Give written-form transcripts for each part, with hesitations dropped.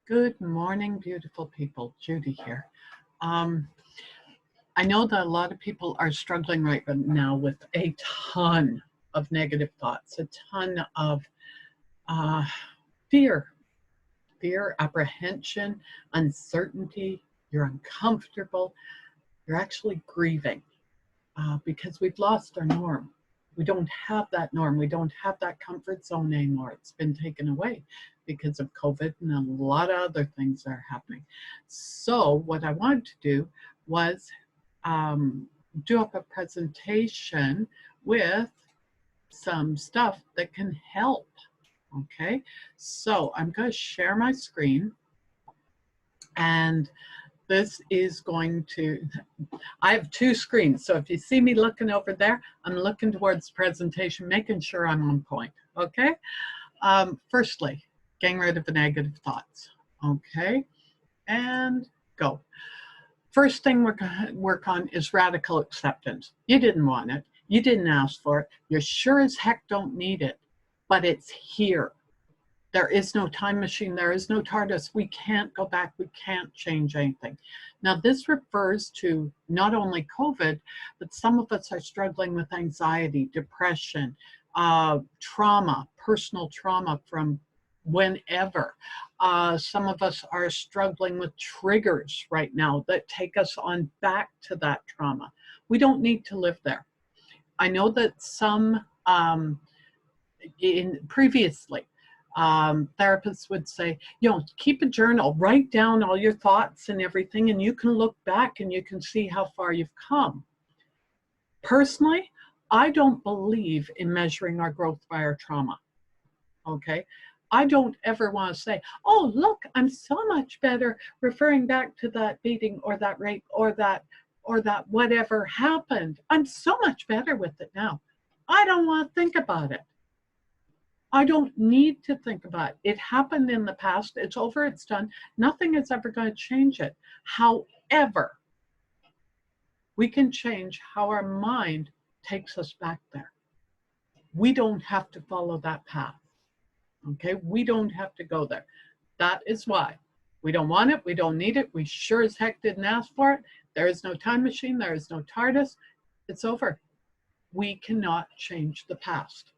Good morning, beautiful people. Judy here. Um, I know that a lot of people are struggling right now with a ton of negative thoughts, a ton of uh, fear, apprehension, uncertainty. You're uncomfortable. You're actually grieving because we've lost our norm. We don't have that norm. We don't have that comfort zone anymore. It's been taken away because of COVID and a lot of other things that are happening. So what I wanted to do was do up a presentation with some stuff that can help. Okay, so I'm going to share my screen, and this is going to, I have two screens. So if you see me looking over there, I'm looking towards the presentation, making sure I'm on point, okay? Firstly, getting rid of the negative thoughts, okay? And go. First thing we're going to work on is radical acceptance. You didn't want it. You didn't ask for it. You sure as heck don't need it, but it's here. There is no time machine. There is no TARDIS. We can't go back. We can't change anything. Now, this refers to not only COVID, but some of us are struggling with anxiety, depression, trauma, personal trauma from whenever. Some of us are struggling with triggers right now that take us on back to that trauma. We don't need to live there. I know that some previously, therapists would say, keep a journal, write down all your thoughts and everything, and you can look back and you can see how far you've come. Personally, I don't believe in measuring our growth by our trauma, okay? I don't ever want to say, oh, look, I'm so much better referring back to that beating or that rape or that whatever happened. I'm so much better with it now. I don't want to think about it. I don't need to think about it. It happened in the past. It's over. It's done. Nothing is ever going to change it. However, we can change how our mind takes us back there. We don't have to follow that path. Okay? We don't have to go there. That is why we don't want it. We don't need it. We sure as heck didn't ask for it. There is no time machine. There is no TARDIS. It's over. We cannot change the past.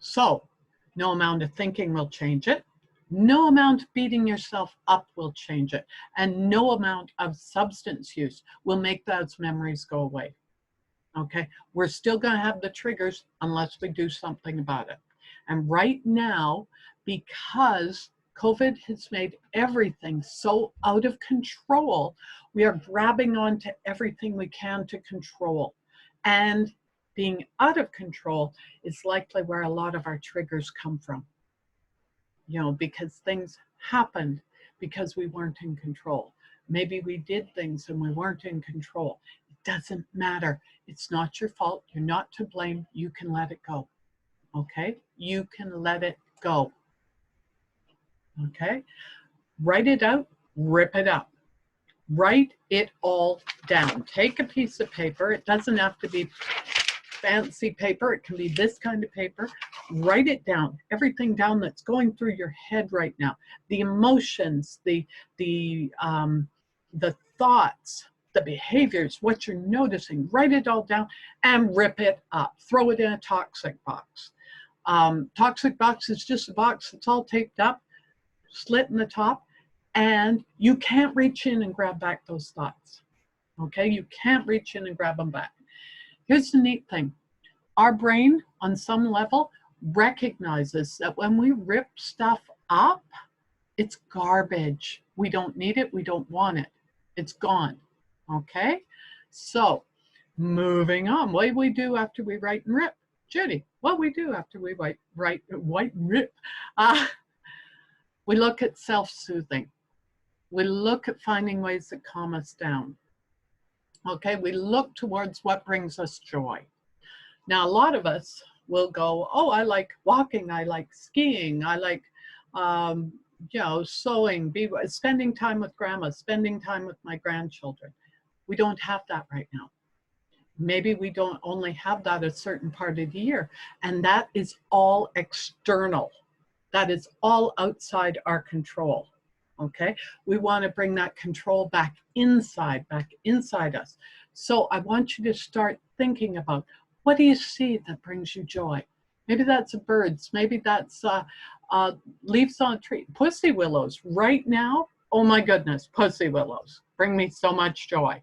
So, no amount of thinking will change it. No amount of beating yourself up will change it. And no amount of substance use will make those memories go away. Okay? We're still going to have the triggers unless we do something about it. And right now, because COVID has made everything so out of control, we are grabbing onto everything we can to control. And being out of control is likely where a lot of our triggers come from. Because things happened because we weren't in control. Maybe we did things and we weren't in control. It doesn't matter. It's not your fault. You're not to blame. You can let it go. Okay? You can let it go. Okay? Write it out. Rip it up. Write it all down. Take a piece of paper. It doesn't have to be fancy paper. It can be this kind of paper. Write it down. Everything down that's going through your head right now. The emotions, the thoughts, the behaviors, what you're noticing. Write it all down and rip it up. Throw it in a toxic box. Toxic box is just a box that's all taped up, slit in the top, and you can't reach in and grab back those thoughts. Okay? You can't reach in and grab them back. Here's the neat thing. Our brain, on some level, recognizes that when we rip stuff up, it's garbage. We don't need it. We don't want it. It's gone. Okay? So, moving on. What do we do after we write and rip? Judy, what do we do after we write and rip? We look at self-soothing. We look at finding ways that calm us down. Okay, we look towards what brings us joy. Now, a lot of us will go, oh, I like walking, I like skiing, I like, sewing, spending time with grandma, spending time with my grandchildren. We don't have that right now. Maybe we don't only have that a certain part of the year, and that is all external. that is all outside our control. Okay, we want to bring that control back inside us. So I want you to start thinking about, what do you see that brings you joy? Maybe that's birds, maybe that's leaves on a tree, pussy willows. Right now, oh my goodness, pussy willows bring me so much joy.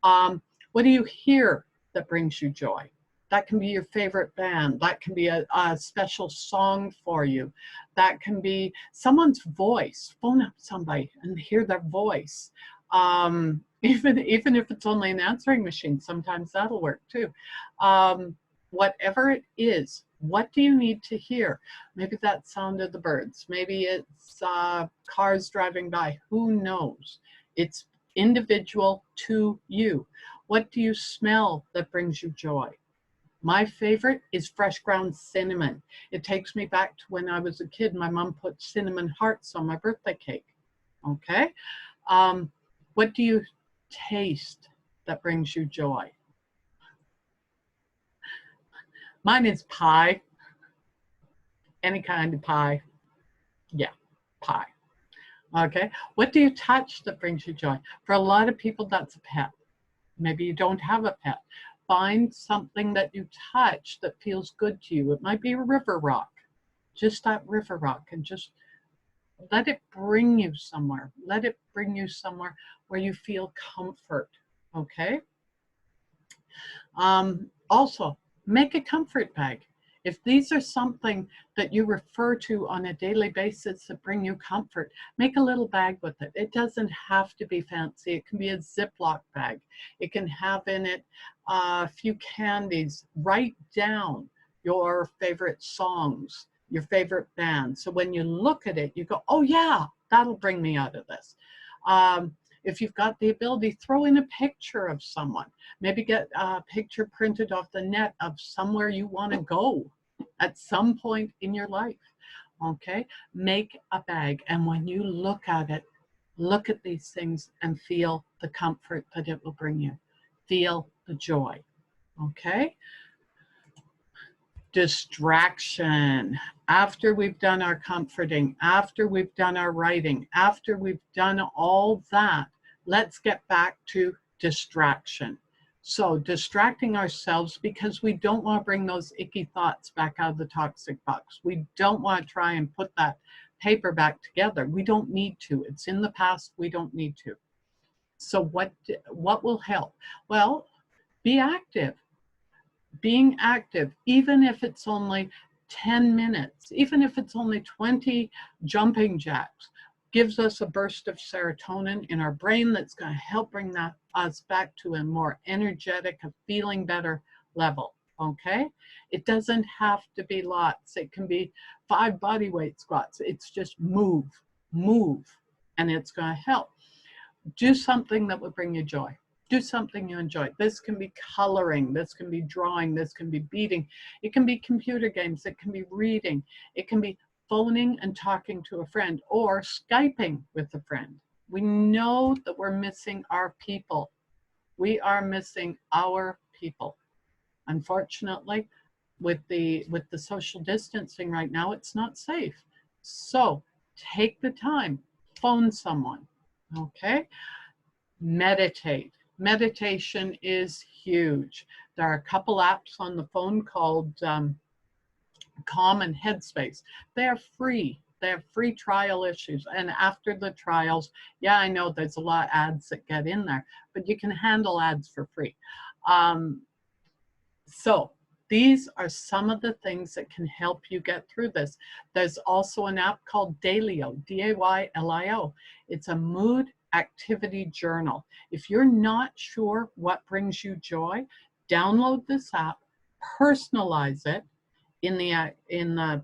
What do you hear that brings you joy? That can be your favorite band. That can be a special song for you. That can be someone's voice. Phone up somebody and hear their voice. Even if it's only an answering machine, sometimes that'll work too. Whatever it is, what do you need to hear? Maybe that sound of the birds. Maybe it's cars driving by. Who knows? It's individual to you. What do you smell that brings you joy? My favorite is fresh ground cinnamon. It takes me back to when I was a kid. My mom put cinnamon hearts on my birthday cake. Okay. What do you taste that brings you joy? Mine is pie. Any kind of pie. Yeah, pie. Okay. What do you touch that brings you joy? For a lot of people, that's a pet. Maybe you don't have a pet. Find something that you touch that feels good to you. It might be a river rock, just that river rock, and just let it bring you somewhere. Let it bring you somewhere where you feel comfort. Okay. Also, make a comfort bag. If these are something that you refer to on a daily basis that bring you comfort, make a little bag with it. It doesn't have to be fancy. It can be a Ziploc bag. It can have in it a few candies. Write down your favorite songs, your favorite bands. So when you look at it, you go, oh yeah, that'll bring me out of this. If you've got the ability, throw in a picture of someone. Maybe get a picture printed off the net of somewhere you want to go at some point in your life. Okay, make a bag. And when you look at it, look at these things and feel the comfort that it will bring you. Feel the joy. Okay. Distraction. After we've done our comforting, after we've done our writing, after we've done all that, let's get back to distraction. So distracting ourselves because we don't want to bring those icky thoughts back out of the toxic box. We don't want to try and put that paper back together. We don't need to. It's in the past. We don't need to. So what will help? Well, be active. Being active, even if it's only 10 minutes, even if it's only 20 jumping jacks, gives us a burst of serotonin in our brain that's going to help bring us back to a more energetic, a feeling better level. Okay? It doesn't have to be lots. It can be 5 body weight squats. It's just move, and it's going to help. Do something that will bring you joy. Do something you enjoy. This can be coloring, this can be drawing, this can be beading. It can be computer games, it can be reading, it can be phoning and talking to a friend or Skyping with a friend. We know that we're missing our people. We are missing our people. Unfortunately, with the social distancing right now, it's not safe. So take the time, phone someone, okay? Meditate. Meditation is huge. There are a couple apps on the phone called Calm and Headspace. They are free. They have free trial issues. And after the trials, yeah, I know there's a lot of ads that get in there, but you can handle ads for free. So these are some of the things that can help you get through this. There's also an app called Daylio, D-A-Y-L-I-O. It's a mood activity journal. If you're not sure what brings you joy, download this app, personalize it in the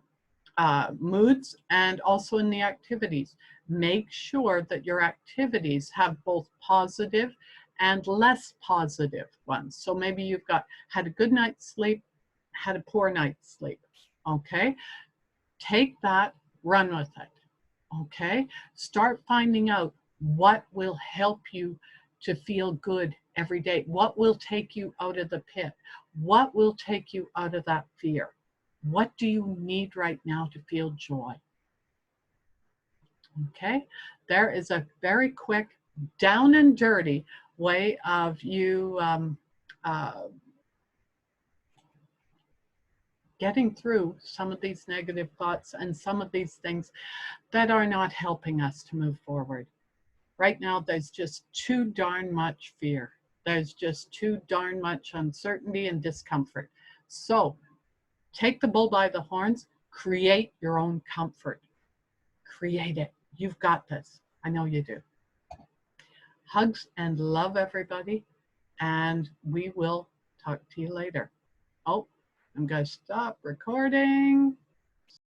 moods and also in the activities. Make sure that your activities have both positive and less positive ones. So maybe you've had a good night's sleep, had a poor night's sleep. Okay, take that, run with it. Okay, start finding out what will help you to feel good every day. What will take you out of the pit? What will take you out of that fear? What do you need right now to feel joy? Okay, there is a very quick, down and dirty way of you getting through some of these negative thoughts and some of these things that are not helping us to move forward. Right now, there's just too darn much fear. There's just too darn much uncertainty and discomfort. So take the bull by the horns, create your own comfort. Create it. You've got this. I know you do. Hugs and love, everybody. And we will talk to you later. Oh, I'm going to stop recording.